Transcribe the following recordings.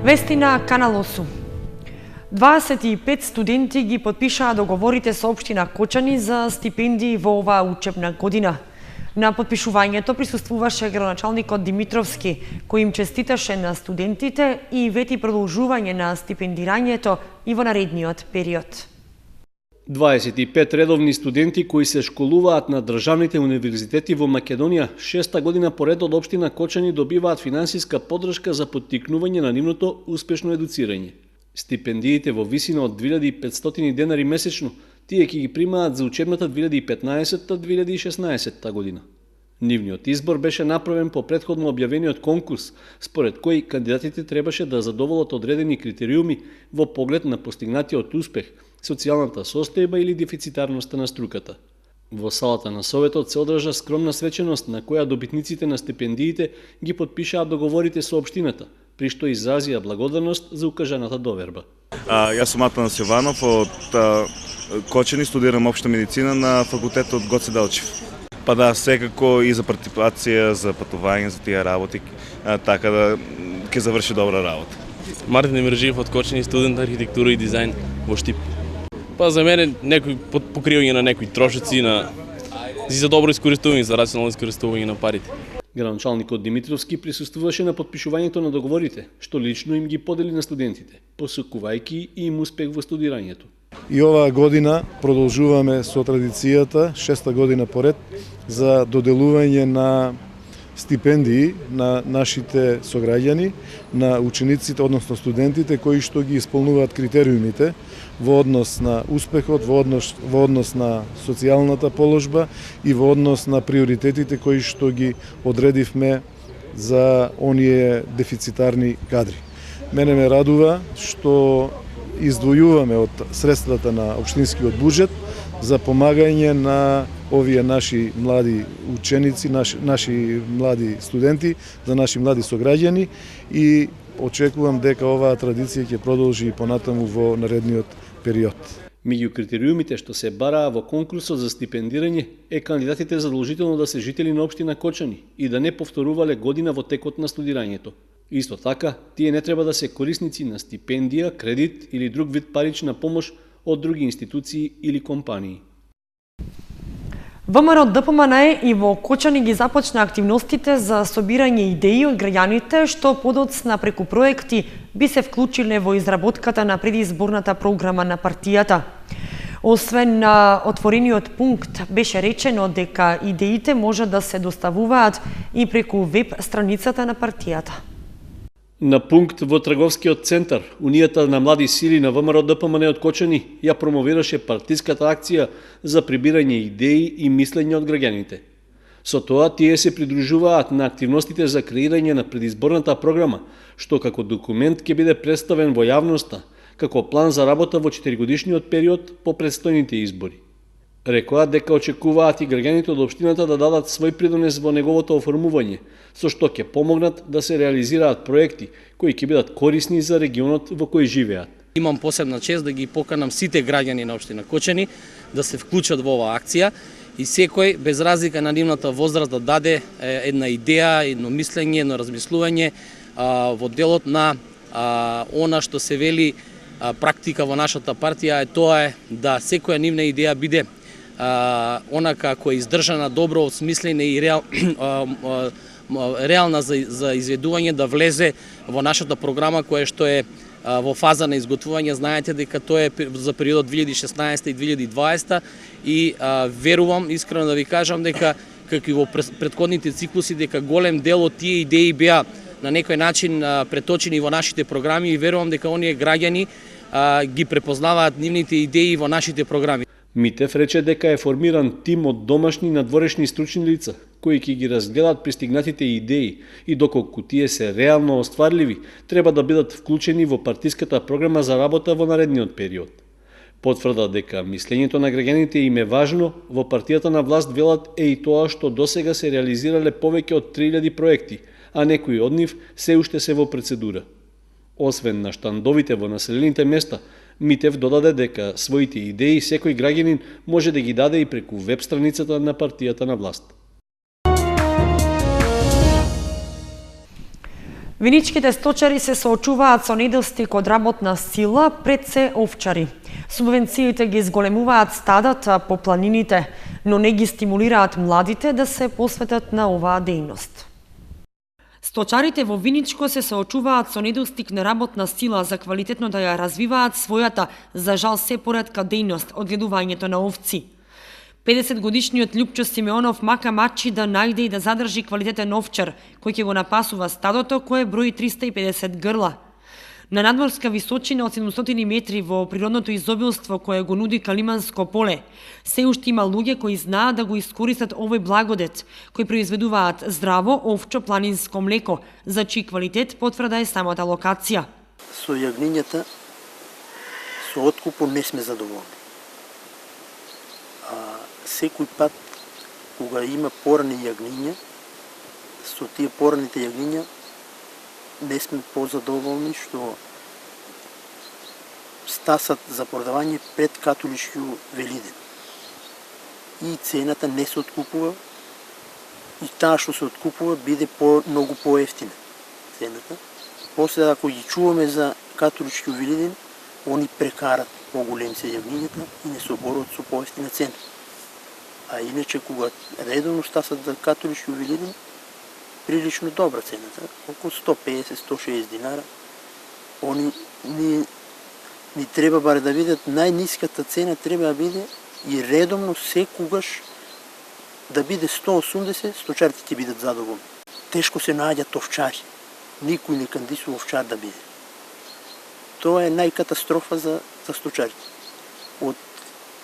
Вести на Канал 8. 25 студенти ги потпишаа договорите со општина Кочани за стипендии во оваа учебна година. На потпишувањето присуствуваше градоначалникот Димитровски, кој им честиташе на студентите и вети продолжување на стипендирањето и во наредниот период. 25 редовни студенти кои се школуваат на државните универзитети во Македонија, 6-та година поред од општина Кочани добиваат финансиска поддршка за поттикнување на нивното успешно едуцирање. Стипендиите во висина од 2500 денари месечно, тие ќе ги примаат за учебната 2015-2016 година. Нивниот избор беше направен по претходно објавениот конкурс, според кој кандидатите требаше да задоволат одредени критериуми во поглед на постигнатиот успех, социјалната состојба или дефицитарноста на струката. Во салата на Советот се одржа скромна свеченост на која добитниците на стипендиите ги потпишаа договорите со општината, при што изразија благодарност за укажаната доверба. Јас сум Атанас Јованов од Кочани, студирам општа медицина на факултетот Гоце Делчев. Па да, секако и за партиципација, за патување, за тие работи, така да ќе заврши добра работа. Мартин Емирджиев од Кочани, студент на архитектура и дизајн во Штип. Па за мене некој покривање на некои трошоци за добро искористување, за рационално искористување на парите. Градоначалникот Димитровски присуствуваше на потпишувањето на договорите, што лично им ги подели на студентите, посакувајќи им успех во студирањето. И оваа година продолжуваме со традицијата, 6-та година поред, за доделување на стипендии на нашите сограѓани, на учениците, односно студентите кои што ги исполнуваат критериумите во однос на успехот, во однос на социјалната положба и во однос на приоритетите кои што ги одредивме за оние дефицитарни кадри. Мене ме радува што издвојуваме од средствата на општинскиот буџет за помагање на овие наши млади ученици, наши млади студенти, за наши млади сограѓани и очекувам дека оваа традиција ќе продолжи и понатаму во наредниот период. Меѓу критериумите што се бараа во конкурсот за стипендирање е кандидатите задолжително да се жители на општина Кочани и да не повторувале година во текот на студирањето. Исто така, тие не треба да се корисници на стипендија, кредит или друг вид парична помош од други институции или компании. ВМРО ДПМН и во Кочани ги започна активностите за собирање идеи од граѓаните што подоцна преку проекти би се вклучиле во изработката на предизборната програма на партијата. Освен на отворениот пункт, беше речено дека идеите може да се доставуваат и преку веб страницата на партијата. На пункт во трговскиот центар, Унијата на млади сили на ВМРО ДПМН од Кочани ја промовираше партиската акција за прибирање идеи и мислење од граѓаните. Со тоа тие се придружуваат на активностите за креирање на предизборната програма, што како документ ќе биде представен во јавноста, како план за работа во 4-годишниот период по предстојните избори. Рекоа дека очекуваат и граѓаните од општината да дадат свој придонес во неговото оформување, со што ќе помогнат да се реализираат проекти кои ќе бидат корисни за регионот во кој живеат. Имам посебна чест да ги поканам сите граѓани на општина Кочани да се вклучат во оваа акција и секој без разлика на нивната возраст да даде една идеја, едно мислење, едно размислување во делот на она што се вели практика во нашата партија, тоа е да секоја нивна идеја биде онака која е издржана, добро осмислена и реална за изведување, да влезе во нашата програма која што е во фаза на изготвување. Знаете дека тоа е за периодот 2016 и 2020 и верувам, искрено да ви кажам дека како и во претходните циклуси дека голем дел од тие идеи беа на некој начин преточени во нашите програми и верувам дека оние граѓани ги препознаваат нивните идеи во нашите програми. Митев рече дека е формиран тим од домашни и надворешни стручни лица, кои ќе ги разгледат пристигнатите идеи и доколку тие се реално остварливи, треба да бидат вклучени во партиската програма за работа во наредниот период. Потврда дека мислењето на граѓаните им е важно, во партијата на власт велат е и тоа што досега се реализирале повеќе од 3000 проекти, а некои од нив се уште се во процедура. Освен на штандовите во населените места, Митев додаде дека своите идеи секој граѓанин може да ги даде и преку веб страницата на партијата на власт. Виничките сточари се соочуваат со недостиг од работна сила, пред се овчари. Субвенциите ги зголемуваат стадата по планините, но не ги стимулираат младите да се посветат на оваа дејност. Сточарите во Виничко се соочуваат со недостиг на работна сила за квалитетно да ја развиваат својата, за жал се поретка дејност, одгледувањето на овци. 50-годишниот Љупчо Симеонов мака мачи да најде и да задржи квалитетен овчар, кој ќе го напасува стадото кое брои 350 грла. На надморска височина од 700 метри во природното изобилство кое го нуди Калиманско поле, се уште има луѓе кои знаат да го искористат овој благодет, кои произведуваат здраво овчо планинско млеко, за чиј квалитет потврда е самата локација. Со јагнињата, со откупот не сме задоволни. Секој пат, кога има порани јагниња, со тие пораните јагниња, не сме позадоволни што стасат за продавање пред католички Велиден. И цената не се откупува, и таа што се откупува биде многу поевтина цената. После, ако ги чуваме за католички Велиден, они прекарат поголем се јагнињата и не се оборот со поевтина цена. А иначе, кога редовно стасат за католички Велиден, прилично добра цената, околу 150-160 динара. Они ни треба баре да видат најниската цена, треба да биде и редовно секогаш да биде 180, сточарите ќе бидат задоволни. Тешко се наоѓаат овчари. Никој не кандидува овчар да биде. Тоа е најкатастрофа за сточарите. Од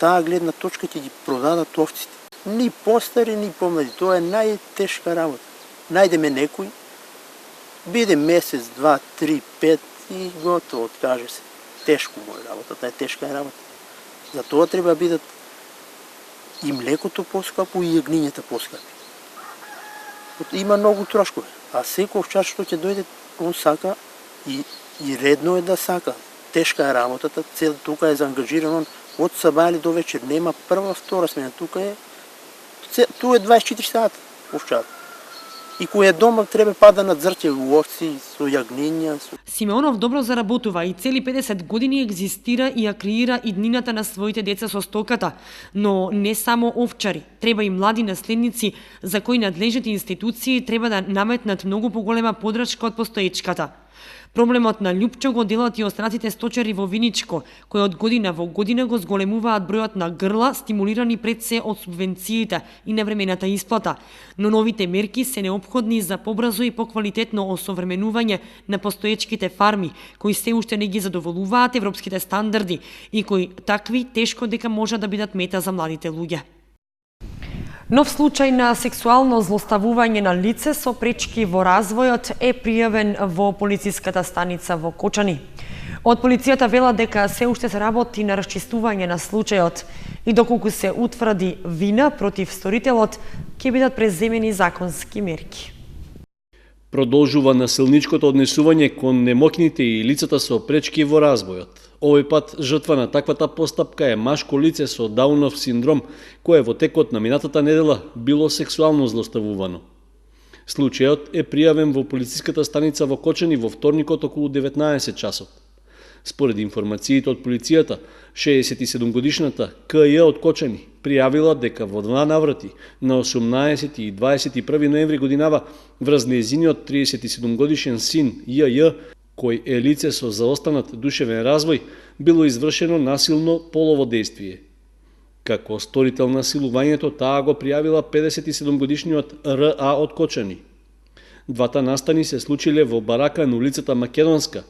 таа гледна точка ќе ги продадат овците. Ни постари, ни помлади. Тоа е најтешка работа. Најдеме некој, биде месец, 2, 3, 5 и готово, откаже се. Тешко му е работата, е тешка работа. Затоа треба да бидат и млекото поскапо и јагнињата поскапи. Има многу трошкове, а секој овчар што ќе дојде, он сака и редно е да сака. Тешка е работата, цел тука е заангажиран он од сабајле до вечер. Нема прва, втора смена, тука е 24 сата овчар. И кој е дома треба пада на дзртје овци со јагниња. Симеонов добро заработува и цели 50 години екзистира и ја креира иднината на своите деца со стоката, но не само овчари, треба и млади наследници за кои надлежните институции треба да наметнат многу поголема подршка од постоечката. Проблемот на Љупчо го делат и останатите сточари во Виничко, кои од година во година го зголемуваат бројот на грла, стимулирани пред се од субвенциите и невремената исплата. Но новите мерки се неопходни за побрзо и поквалитетно осовременување на постоечките фарми, кои се уште не ги задоволуваат европските стандарди и кои такви тешко дека може да бидат мета за младите луѓе. Нов случај на сексуално злоставување на лице со пречки во развојот е пријавен во полициската станица во Кочани. Од полицијата велат дека се уште се работи на расчистување на случајот и доколку се утврди вина против сторителот, ќе бидат преземени законски мерки. Продолжува насилничкото однесување кон немокните и лицата со пречки во развојот. Овој пат жртва на таквата постапка е машко лице со Даунов синдром, кое во текот на минатата недела било сексуално злоставувано. Случајот е пријавен во полициската станица во Кочани во вторникот околу 19 часот. Според информациите од полицијата, 67-годишната К.Ј. од Кочани пријавила дека во два наврати на 18 и 21 ноември годинава врз нејзиниот 37-годишен син Ј.Ј., кој е лице со заостанат душевен развој, било извршено насилно полово дејствие. Како сторител на силувањето, таа го пријавила 57-годишниот Р.А. од Кочани. Двата настани се случиле во барака на улицата Македонска,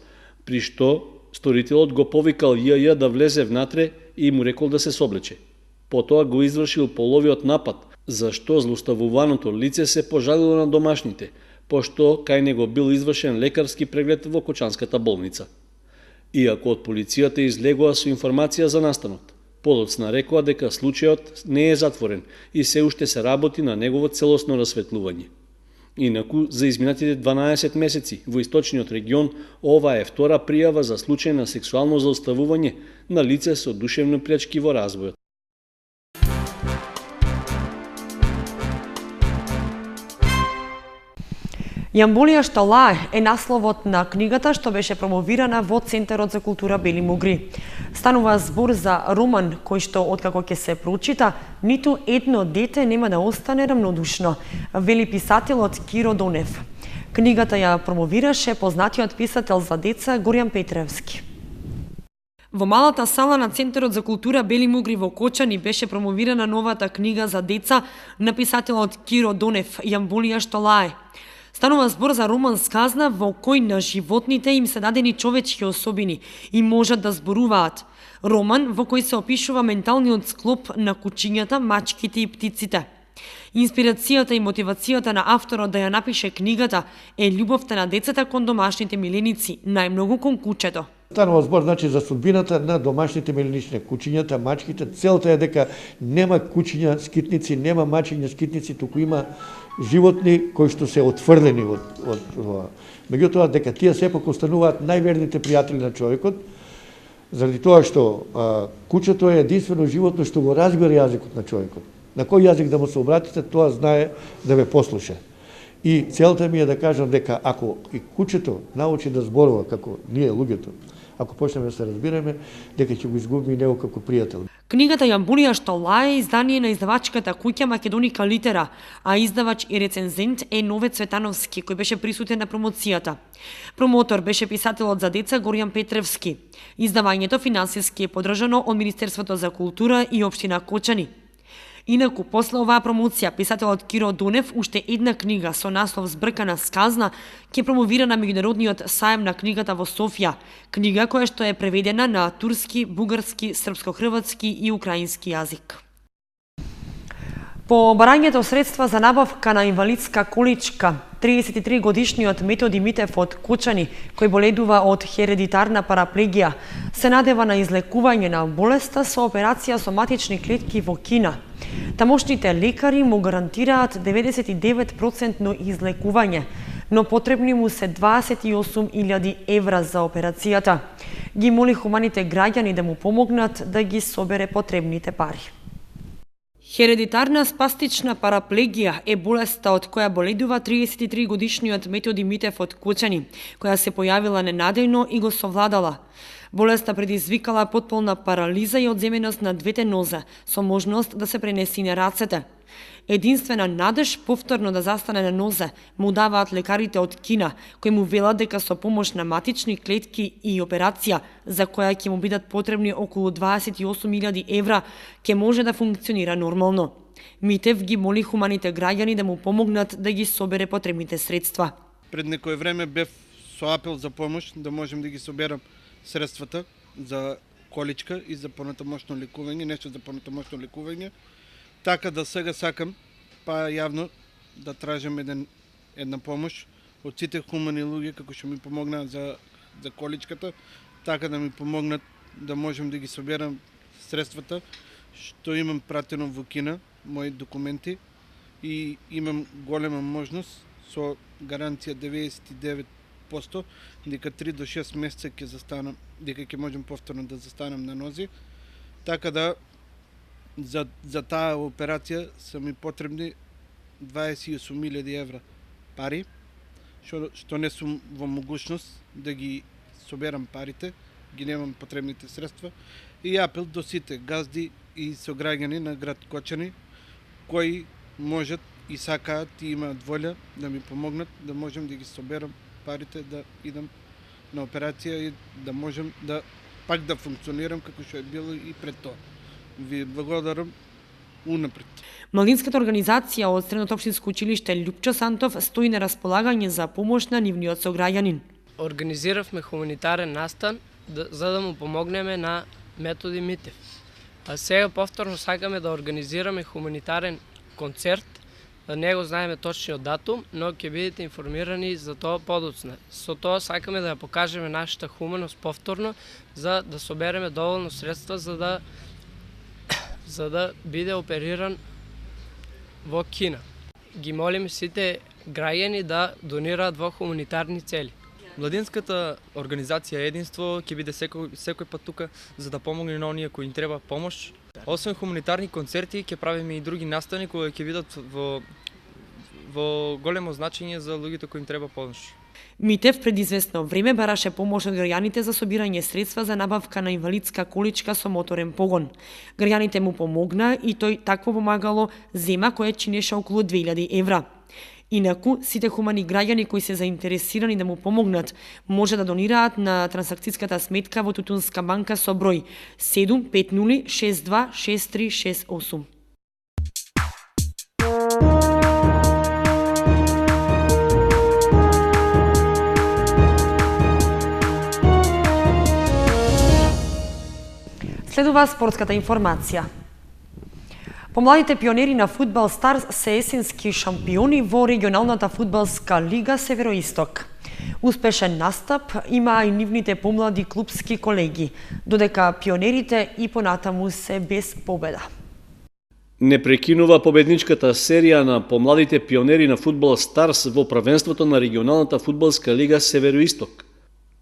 при што сторителот го повикал Ј.Ј. да влезе внатре и му рекол да се соблече. Потоа го извршил половиот напад, за што злоставуваното лице се пожалило на домашните, пошто кај него бил извршен лекарски преглед во Кочанската болница. Иако од полицијата излегоа со информација за настанот, подоцна рекоа дека случајот не е затворен и се уште се работи на негово целосно расветлување. Инаку, за изминатите 12 месеци во источниот регион, ова е втора пријава за случај на сексуално злоставување на лице со душевни пречки во развојот. Јамболија Шталае е насловот на книгата што беше промовирана во Центарот за култура Бели Мугри. Станува збор за роман кој што откако ќе се прочита, ниту едно дете нема да остане рамнодушно, вели писателот Киро Донев. Книгата ја промовираше познатиот писател за деца Горјан Петревски. Во малата сала на Центарот за култура Бели Мугри во Кочани беше промовирана новата книга за деца на писателот Киро Донев, Јамболија Шталае. Станува збор за роман сказна во кој на животните им се дадени човечки особини и можат да зборуваат. Роман во кој се опишува менталниот склоп на кучињата, мачките и птиците. Инспирацијата и мотивацијата на авторот да ја напише книгата е љубовта на децата кон домашните миленици, најмногу кон кучето. Станува збор за судбината на домашните миленични, кучињата, мачките. Целта е дека нема кучиња скитници, нема мачиња скитници, туку има животни кои што се отфрлени од ова. Меѓутоа дека тие сепак остануваат најверните пријатели на човекот, заради тоа што кучето е единствено животно што го разбира јазикот на човекот. На кој јазик да му се обратите, тоа знае да ве послуша. И целта ми е да кажам дека ако и кучето научи да зборува како ние луѓето, ако почнеме да се разбираме, дека ќе го изгубиме и него како пријател. Книгата Јамболија Шталае е издание на издавачката куќа Македоника Литера, а издавач и рецензент е Нове Цветановски, кој беше присутен на промоцијата. Промотор беше писателот за деца Горјан Петревски. Издавањето финансиски е подржано од Министерството за култура и општина Кочани. Инаку, после оваа промоција, писателот Киро Донев уште една книга со наслов Збркана сказна ќе промовира на меѓународниот сајм на книгата во Софија, книга која што е преведена на турски, бугарски, српско-хрватски и украински јазик. По барањето средства за набавка на инвалидска количка, 33 годишниот Методи Митев од Кочани, кој боледува од хередитарна параплегија, се надева на излекување на болеста со операција соматични клетки во Кина. Тамошните лекари му гарантираат 99% излекување, но потребни му се 28.000 евра за операцијата. Ги моли хуманите граѓани да му помогнат да ги собере потребните пари. Хередитарна спастична параплегија е болеста од која боледува 33 годишниот Методи Митев од Кочани, која се појавила ненадејно и го совладала. Болеста предизвикала потполна парализа и одземеност на двете нозе, со можност да се пренеси на рацете. Единствена надеж повторно да застане на нозе му даваат лекарите од Кина, кои му велат дека со помош на матични клетки и операција, за која ќе му бидат потребни околу 28.000 евра, ќе може да функционира нормално. Митев ги моли хуманите граѓани да му помогнат да ги собере потребните средства. Пред некој време бев со апел за помош да можем да ги соберам средствата за количка и за понатамошно лекување, нешто за понатамошно лекување. Така да сега сакам, па јавно да тражам една помош од сите хумани луѓе како што ми помогнаат за количката, така да ми помогнат да можем да ги соберам средствата, што имам пратено во Кина, мои документи, и имам голема можност со гаранција 99% дека 3 до 6 месеца ќе застанам, дека ќе можем повторно да застанам на нози, така да за таа операција се ми потребни 28.000 евра пари, што не сум во могушност да ги соберам парите, ги немам потребните средства, и апел до сите газди и сограѓани на град Кочани, кои можат и сакаат и имаат волја да ми помогнат, да можем да ги соберам парите, да идам на операција и да можем да пак да функционирам како што е било и пред тоа. Ви благодарам унапред. Младинската организација од Средното општинско училиште Љупчо Сантов стои на располагање за помош на нивниот сограѓанин. Организиравме хуманитарен настан за да му помогнеме на Методи Митев. А сега повторно сакаме да организираме хуманитарен концерт. Не го знаеме точниот датум, но ќе бидете информирани за тоа подоцна. Со тоа сакаме да ја покажеме нашата хуманост повторно, за да собереме доволно средства за да биде опериран во Кина. Ги молиме сите граѓани да донираат во хуманитарни цели. Младинската организација Единство ќе биде секој пат тука за да помогне на оние кои им треба помош. Освен хуманитарни концерти, ќе правиме и други настани кои ќе бидат во во големо значење за луѓето кои им треба помош. Митев пред известно време бараше помош од граѓаните за собирање средства за набавка на инвалидска количка со моторен погон. Граѓаните му помогна и тој такво помагало зема која чинеше околу 2000 евра. Инаку, сите хумани граѓани кои се заинтересирани да му помогнат, може да донираат на трансакцијската сметка во Тутунска банка со број 750626368. Следува спортската информација. Помладите пионери на фудбал Старс се есенски шампиони во регионалната фудбалска лига Североисток. Успешен настап имаа и нивните помлади клубски колеги, додека пионерите и понатаму се без победа. Не прекинува победничката серија на помладите пионери на фудбал Старс во првенството на регионалната фудбалска лига Североисток.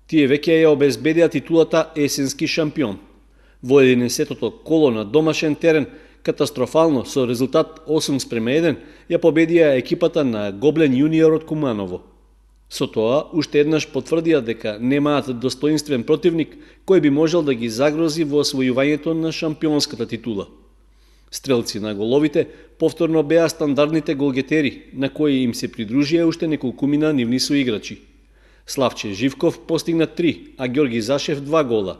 Тие веќе ја обезбедија титулата есенски шампион. Во 11-тото коло на домашен терен, катастрофално со резултат 8:1, ја победија екипата на Гоблен Јуниор од Куманово. Со тоа, уште еднаш потврдија дека немаат достоинствен противник кој би можел да ги загрози во освојувањето на шампионската титула. Стрелци на головите повторно беа стандардните голгетери, на кои им се придружија уште неколкумина нивни соиграчи. Славче Живков постигна 3, а Ѓорги Зашев 2 гола,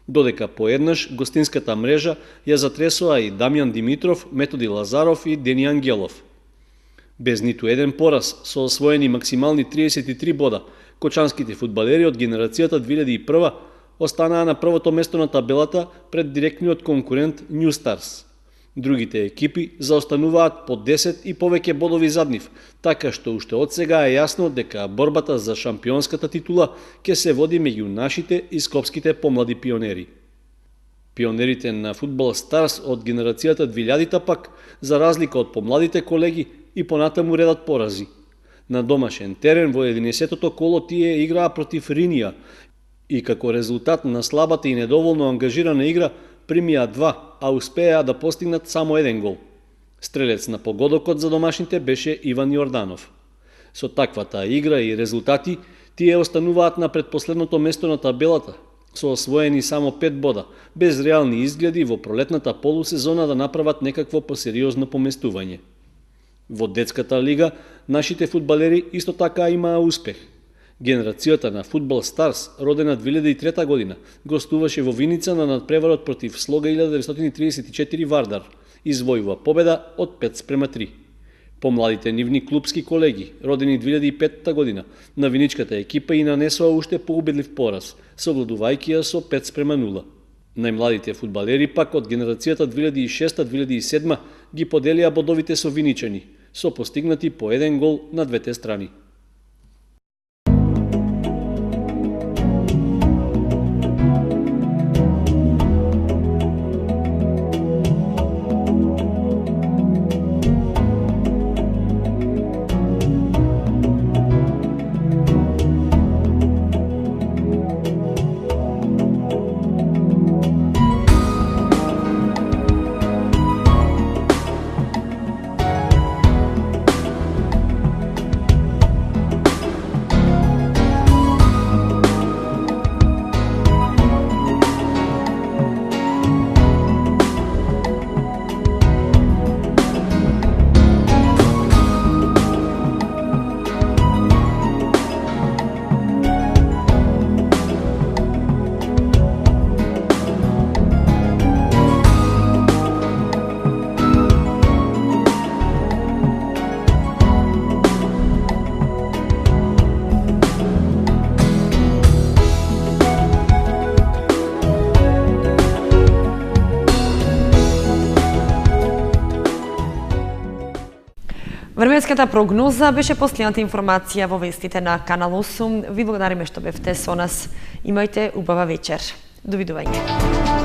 додека поеднаш гостинската мрежа ја затресоа и Дамјан Димитров, Методи Лазаров и Дени Ангелов. Без ниту еден пораз, со освоени максимални 33 бода, кочанските фудбалери од генерацијата 2001 останаа на првото место на табелата пред директниот конкурент New Stars. Другите екипи заостануваат по 10 и повеќе бодови зад нив, така што уште од сега е јасно дека борбата за шампионската титула ќе се води меѓу нашите и скопските помлади пионери. Пионерите на фудбал Старс од генерацијата 2000-та пак, за разлика од помладите колеги, и понатаму редат порази. На домашен терен во 11-тото коло тие играа против Ринија и како резултат на слабата и недоволно ангажирана игра примија 2, а успеа да постигнат само еден гол. Стрелец на погодокот за домашните беше Иван Јорданов. Со таквата игра и резултати, тие остануваат на предпоследното место на табелата, со освоени само 5 бода, без реални изгледи во пролетната полусезона да направат некакво посериозно поместување. Во детската лига, нашите фудбалери исто така имаа успех. Генерацијата на фудбал Старс, родена 2003 година, гостуваше во Виница на надпреварот против Слога 1934 Вардар, извојува победа од 5:3. Помладите нивни клубски колеги, родени 2005 година, на виничката екипа и нанесоа уште поубедлив пораз, совладувајќи ја со 5:0. Најмладите фудбалери пак од генерацијата 2006-2007 ги поделија бодовите со виничани, со постигнати по еден гол на двете страни. Временската прогноза беше последната информација во вестите на Канал 8. Ви благодариме што бевте со нас. Имајте убава вечер. Довидување.